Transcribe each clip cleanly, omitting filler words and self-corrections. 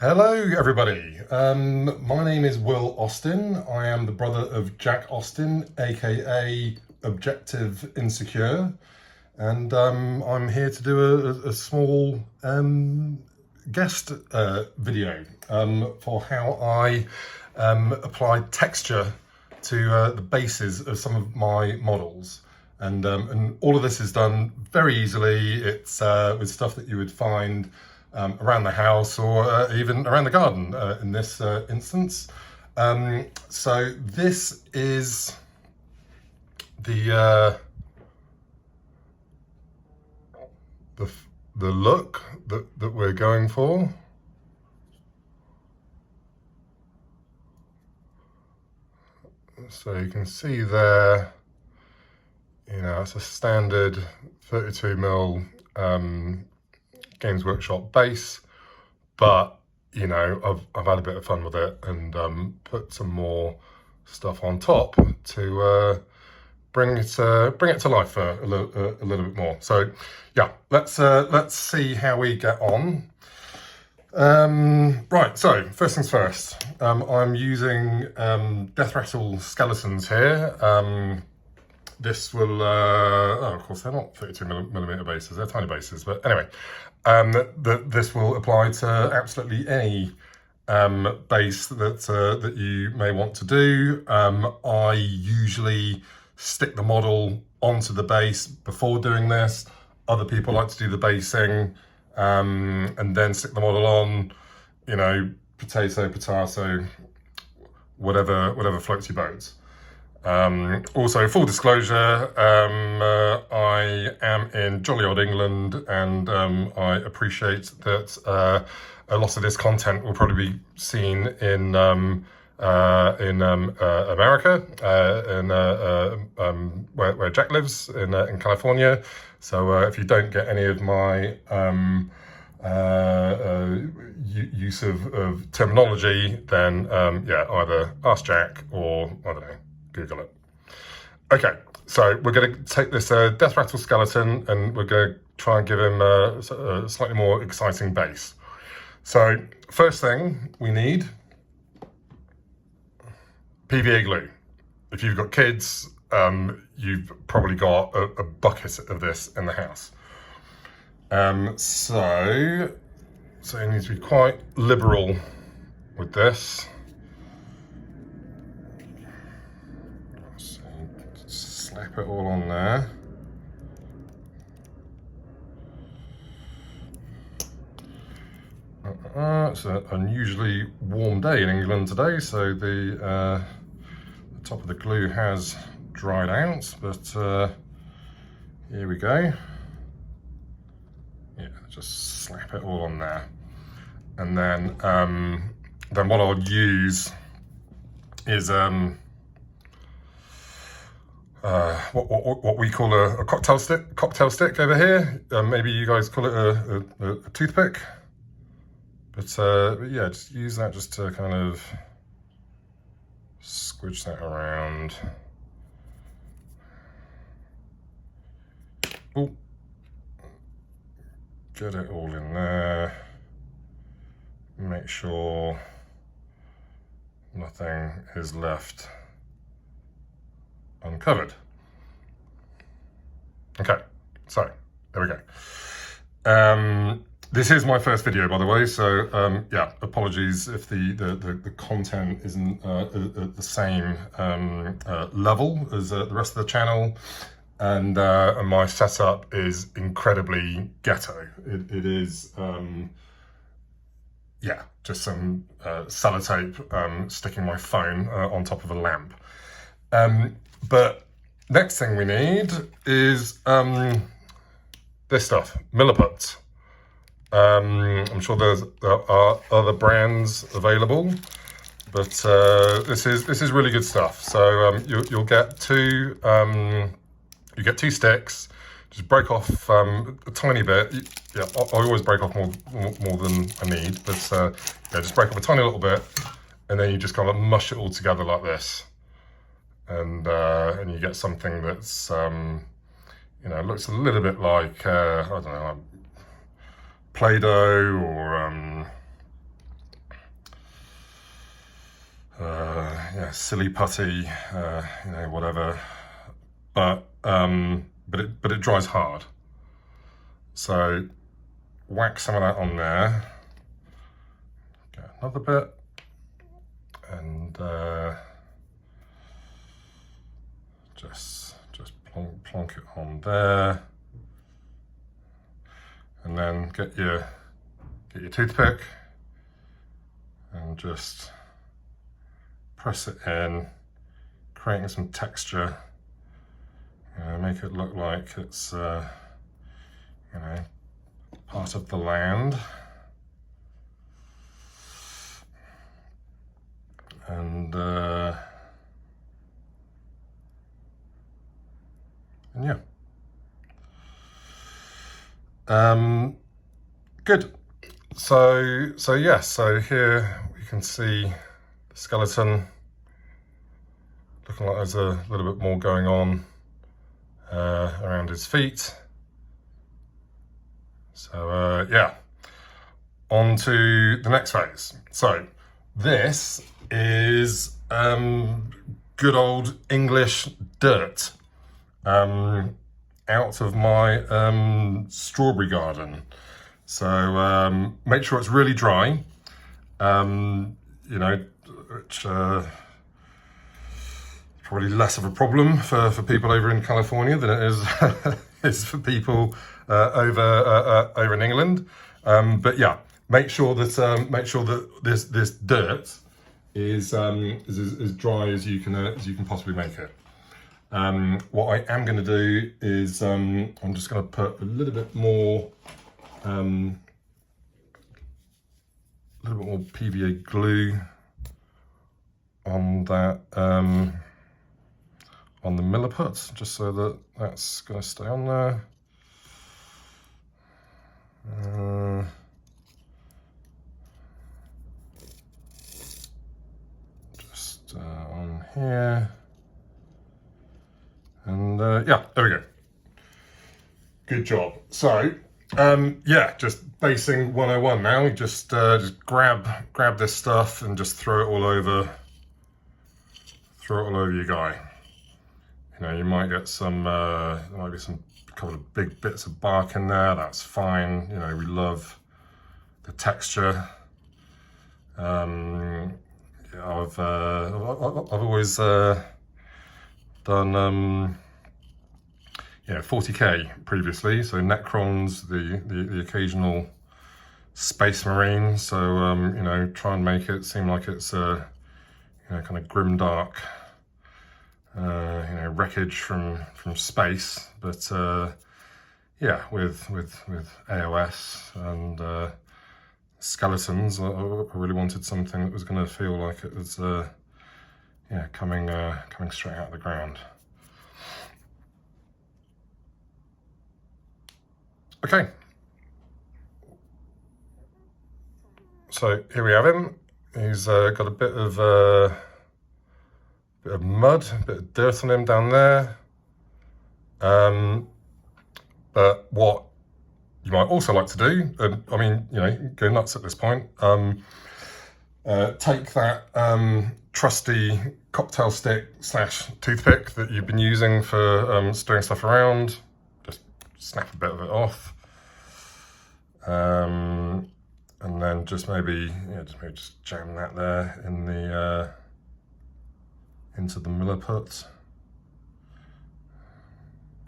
Hello everybody, my name is Will Austin. I am the brother of Jack Austin, aka Objective Insecure, and I'm here to do a small guest video for how I apply texture to the bases of some of my models. And all of this is done very easily. It's with stuff that you would find around the house or even around the garden in this instance. So this is the look that we're going for. So you can see there, you know, it's a standard 32mm Games Workshop base, but you know, I've had a bit of fun with it and put some more stuff on top to bring it to life a little bit more. So yeah, let's see how we get on. Right, so first things first, I'm using death rattle skeletons here. This will, oh, of course, they're not 32mm bases, they're tiny bases, but anyway, this will apply to absolutely any base that you may want to do. I usually stick the model onto the base before doing this. Other people like to do the basing and then stick the model on, you know, potato, whatever floats your boat. Also, full disclosure, I am in jolly old England, and I appreciate that a lot of this content will probably be seen in America, where Jack lives in California. So if you don't get any of my use of terminology, then yeah, either ask Jack or I don't know, Google it. Okay, so we're going to take this death rattle skeleton and we're going to try and give him a slightly more exciting base. So first thing we need, PVA glue. If you've got kids, you've probably got a bucket of this in the house. So you need to be quite liberal with this. So slap it all on there. It's an unusually warm day in England today, so the top of the glue has dried out, but here we go. Yeah, just slap it all on there, and then what I'll use is what we call a cocktail stick over here. Maybe you guys call it a toothpick, but yeah, just use that just to kind of squidge that around. Oh, get it all in there. Make sure nothing is left uncovered. Okay, so there we go. This is my first video, by the way, so yeah, apologies if the content isn't at the same level as the rest of the channel, and my setup is incredibly ghetto. It is, yeah, just some sellotape sticking my phone on top of a lamp. But next thing we need is this stuff, Milliputs. I'm sure there are other brands available, but this is really good stuff. So you'll get two sticks. Just break off a tiny bit. Yeah, I always break off more than I need, but yeah, just break off a tiny little bit, and then you just kind of mush it all together like this, and you get something that's you know, looks a little bit like I don't know, Play-Doh or yeah, silly putty, you know, whatever. But it dries hard. So whack some of that on there. Get another bit, and just plonk it on there, and then get your toothpick and just press it in, creating some texture. Make it look like it's you know, part of the land. And yeah. Good. So yeah, so here we can see the skeleton looking like there's a little bit more going on around his feet. So yeah, on to the next phase. So this is good old English dirt out of my strawberry garden. So make sure it's really dry, you know, which probably less of a problem for people over in California than it is is for people over in England. But yeah, make sure that this dirt is as dry as you can possibly make it. What I am going to do is I'm just going to put a little bit more PVA glue on that on the milliput, just so that that's going to stay on there. Just on here, and yeah, there we go. Good job. So yeah, just basing 101 now. Just grab this stuff and just throw it all over your guy. You know, you might get some, there might be a couple of big bits of bark in there. That's fine. You know, we love the texture. Yeah, I've always done, you know, 40k previously. So Necrons, the occasional Space Marine. So you know, try and make it seem like it's you know, kind of grimdark. You know, wreckage from space, but yeah, with AOS and skeletons, I really wanted something that was going to feel like it was yeah, coming straight out of the ground. Okay, so here we have him. He's got a bit of mud, a bit of dirt on him down there. But what you might also like to do, I mean, you know, go nuts at this point, take that trusty cocktail stick / toothpick that you've been using for stirring stuff around, just snap a bit of it off. And then just maybe just jam that there in the into the milliput.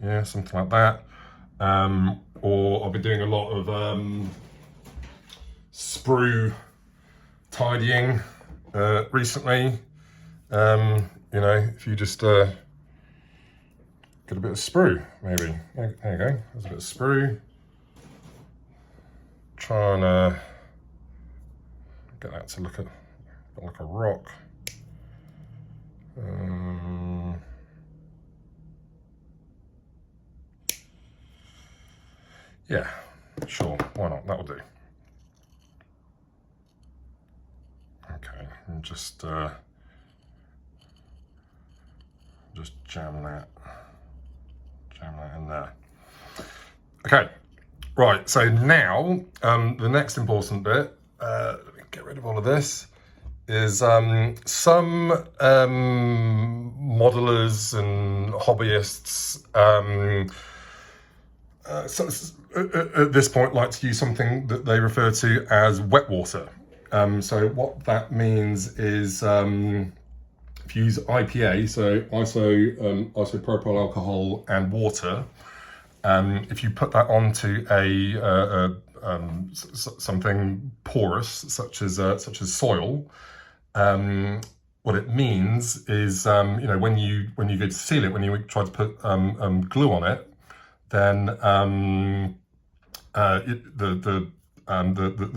Yeah, something like that. Or I'll be doing a lot of sprue tidying recently. You know, if you just get a bit of sprue, maybe. There you go, there's a bit of sprue. Try and get that to look like a rock. Yeah, sure, why not? That'll do. Okay, and just jam that in there. Okay, right. So now the next important bit. Let me get rid of all of this. is some modelers and hobbyists at this point like to use something that they refer to as wet water. So what that means is if you use IPA, so isopropyl alcohol and water, if you put that onto something porous such as soil, what it means is when you go to seal it, when you try to put glue on it, then the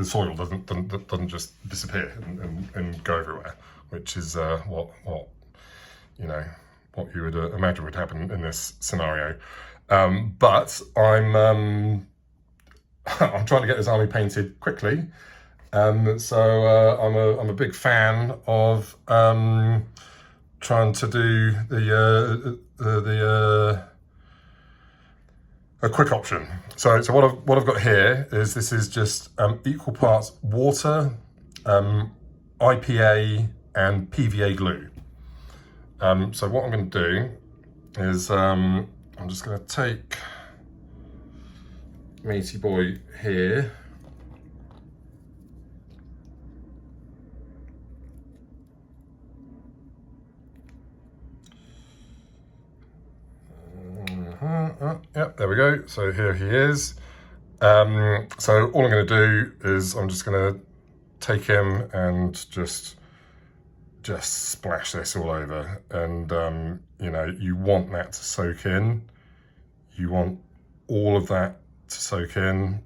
soil doesn't just disappear and go everywhere, which is what you would imagine would happen in this scenario. But I'm I'm trying to get this army painted quickly, so I'm a big fan of trying to do a quick option. So what I've got here is this is just equal parts water, IPA, and PVA glue. So what I'm going to do is I'm just going to take Matey Boy here. Yep, there we go. So here he is. So all I'm going to do is I'm just going to take him and just splash this all over, and you want that to soak in. You want all of that to soak in.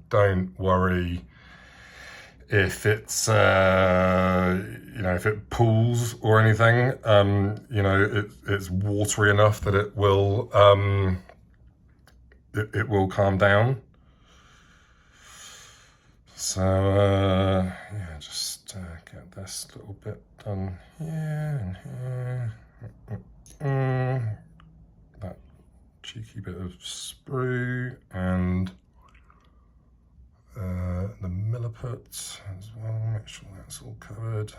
Don't worry if it's if it pools or anything. It's watery enough that it will it will calm down. So yeah, just get this little bit done here and here. That cheeky bit of sprue and the milliput as well. Make sure that's all covered.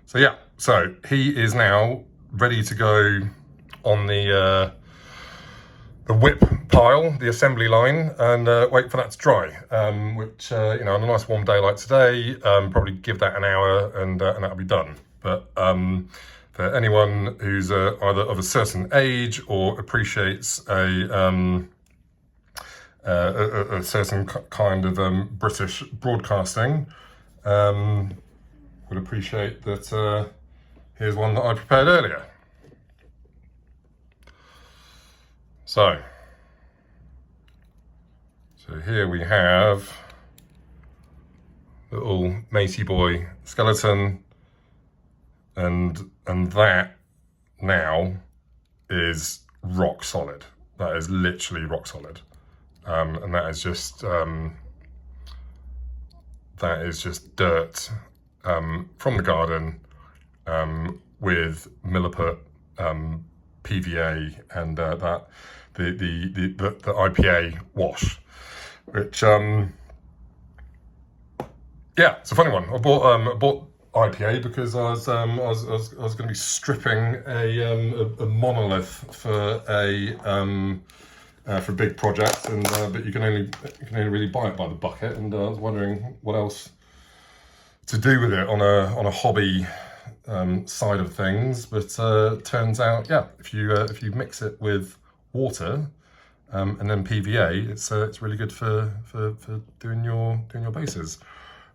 So yeah, so he is now ready to go on the whip pile, the assembly line, and wait for that to dry. Which on a nice warm day like today, probably give that an hour and that'll be done. But for anyone who's either of a certain age or appreciates a certain kind of British broadcasting, would appreciate that. Here's one that I prepared earlier. So here we have little Matey Boy skeleton, and that now is rock solid. That is literally rock solid, and that is just dirt from the garden with milliput, PVA, and the IPA wash, which yeah, it's a funny one. I bought IPA because I was going to be stripping a monolith for a big project, and but you can only really buy it by the bucket, and I was wondering what else to do with it on a hobby side of things. But turns out, yeah, if you mix it with water and then PVA, it's really good for doing your bases.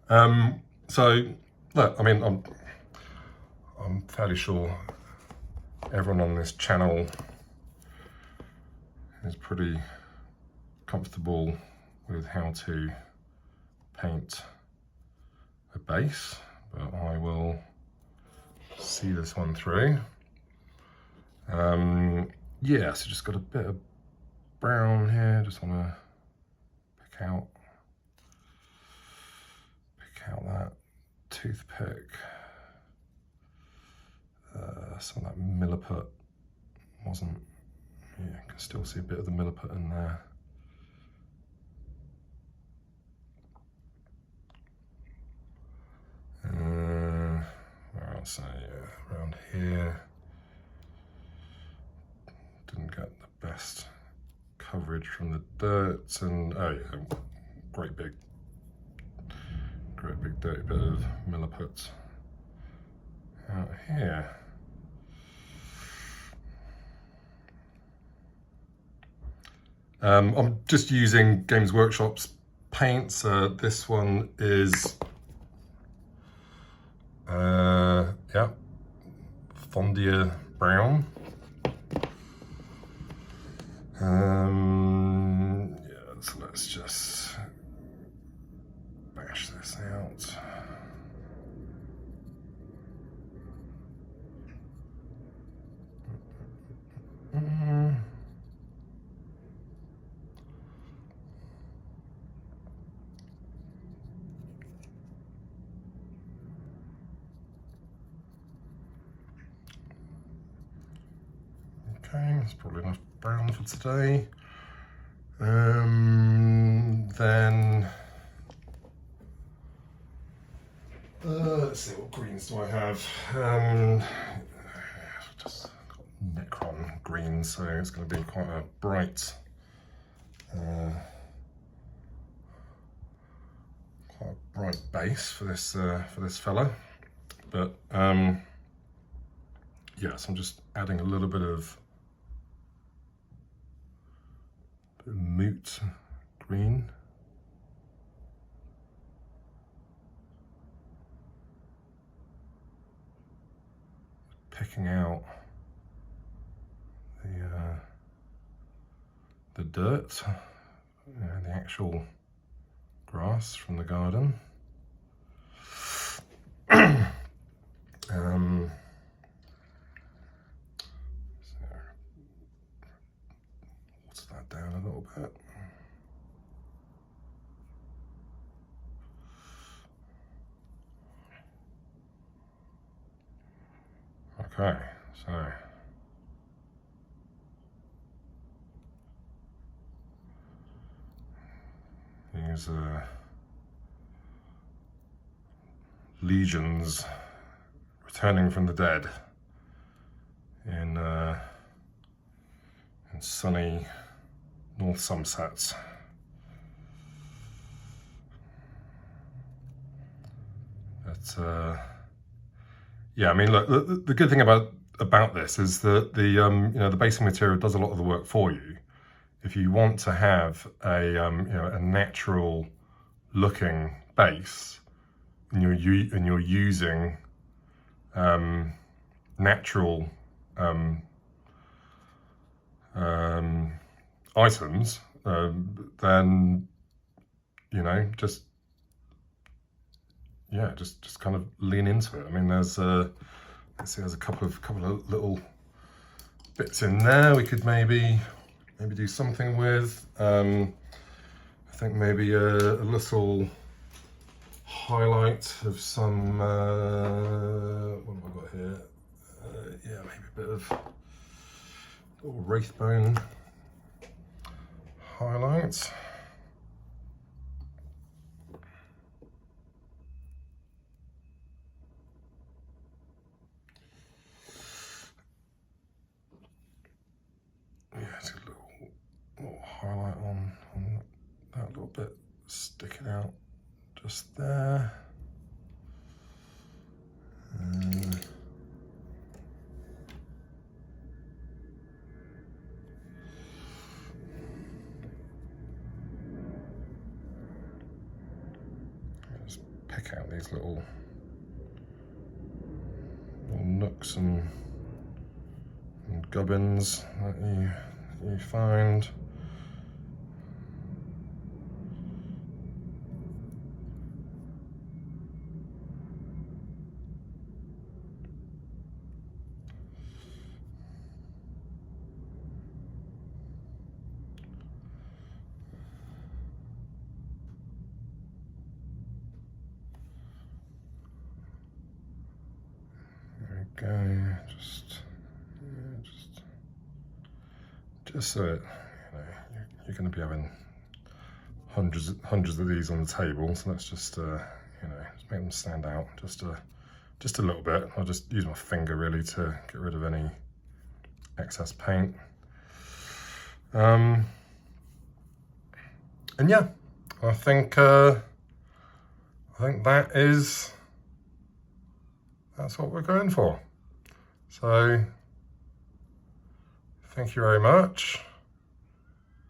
So look, I mean, I'm fairly sure everyone on this channel is pretty comfortable with how to paint a base, but I will see this one through. Yeah, so just got a bit of brown here. Just want to pick out that toothpick. Some of that milliput wasn't. Yeah, you can still see a bit of the milliput in there. here. Didn't get the best coverage from the dirt, and oh yeah, great big dirty bit of milliput out here. I'm just using Games Workshop's paints. This one is yeah, Fondia Brown. Yeah, so let's just bash this out. Okay, that's probably enough brown for today. Then let's see, what greens do I have? Just Necron green, so it's going to be quite a bright, base for this fella. But yes, I'm just adding a little bit of moot green. Picking out the dirt, the actual grass from the garden. So water that down a little bit. Okay, so these legions returning from the dead in sunny North Somerset. But yeah, I mean, look, the good thing about this is that the the basing material does a lot of the work for you. If you want to have a a natural looking base, and you're using natural items, then just kind of lean into it. I mean, there's let's see, there's a couple of little bits in there we could maybe do something with. I think maybe a little highlight of some what have I got here? Yeah, maybe a bit of little wraithbone highlight. Yeah, it's a little highlight on that little bit sticking out just there. Just pick out these little nooks and gubbins that you find. There we go. Just so it, you're going to be having hundreds of these on the table, so let's just just make them stand out just just a little bit. I'll just use my finger really to get rid of any excess paint. And yeah, I think that's what we're going for. So thank you very much.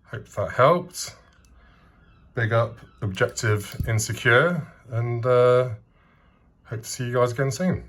Hope that helped. Big up Objective Insecure, and hope to see you guys again soon.